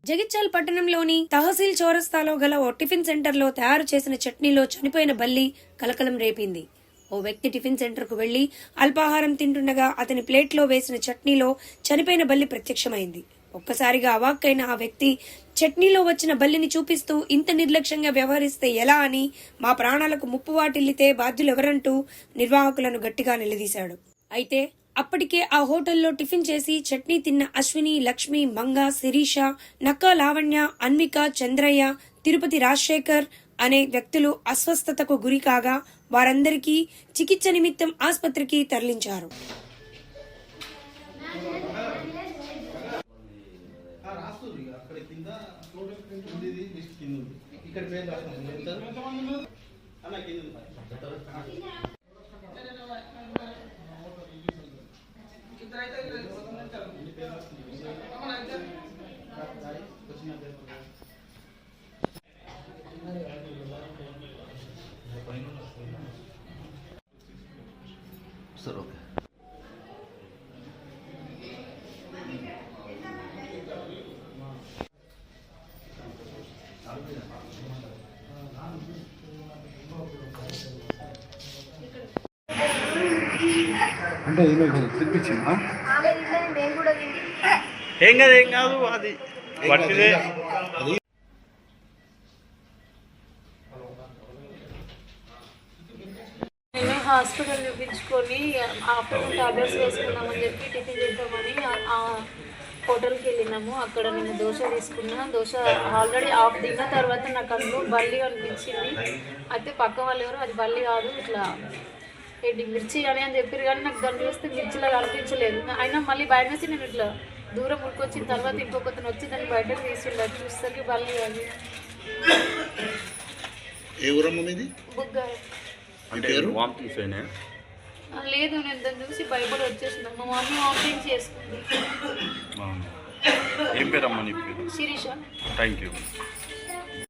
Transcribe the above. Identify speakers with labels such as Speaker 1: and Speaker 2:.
Speaker 1: జగిత్యాల పట్టణంలోని తహసీల్ చౌరస్తాలో గల ఓ టిఫిన్ సెంటర్లో తయారు చేసిన చట్నీలో చనిపోయిన బల్లి కలకలం రేపింది. ఓ వ్యక్తి టిఫిన్ సెంటర్కు వెళ్లి అల్పాహారం తింటుండగా అతని ప్లేట్లో వేసిన చట్నీలో చనిపోయిన బల్లి ప్రత్యక్షమైంది. ఒక్కసారిగా అవాక్కైన ఆ వ్యక్తి చట్నీలో వచ్చిన బల్లిని చూపిస్తూ ఇంత నిర్లక్ష్యంగా వ్యవహరిస్తే ఎలా అని, మా ప్రాణాలకు ముప్పు వాటిల్లితే బాధ్యులెవరంటూ నిర్వాహకులను గట్టిగా నిలదీశాడు. అయితే అప్పటికే ఆ హోటల్లో టిఫిన్ చేసి చట్నీ తిన్న అశ్విని, లక్ష్మి, మంగ, శిరీష, నక్క లావణ్య, అన్విక, చంద్రయ్య, తిరుపతి రాజశేఖర్ అనే వ్యక్తులు అస్వస్థతకు గురి కాగా వారందరికీ చికిత్స నిమిత్తం ఆసుపత్రికి తరలించారు.
Speaker 2: సరే ఓకే.
Speaker 3: అంటే తినిపించిందా?
Speaker 4: ఏం కాదు అది పట్టిదే.
Speaker 5: మేము హాస్పిటల్ చూపించుకొని ఆఫ్టర్నూన్ టాబ్లెట్స్ వేసుకుందామని చెప్పి టిఫిన్ చేద్దామని ఆ హోటల్కి వెళ్ళినాము. అక్కడ నేను దోశ తీసుకున్నా. దోశ ఆల్రెడీ ఆఫ్ తిన్న తర్వాత నాకు అందులో బల్లి అనిపించింది. అయితే పక్క వాళ్ళు ఎవరు అది బల్లి కాదు, ఇట్లా ఏంటి మిర్చి అని చెప్పారు, కానీ నాకు దాన్ని చూస్తే మిర్చిలాగా అనిపించలేదు. అయినా మళ్ళీ భయం వేసి నేను ఇట్లా దూరం ఉడికొచ్చిన తర్వాత ఇంకొకతను వచ్చి దాన్ని బయటకు తీసుకుంటా చూస్తే బల్లి అది.
Speaker 2: ఏ ఊరమ్మ మీది?
Speaker 5: బుగ్గ. లేదు, నేను దాన్ని చూసి భయపడి వచ్చేసిన. మా మమ్మీ వామిటింగ్ చేసుకుంది.
Speaker 4: ఏం పేరమ్మా నీ పేరు?
Speaker 5: శిరీష.
Speaker 4: Thank you.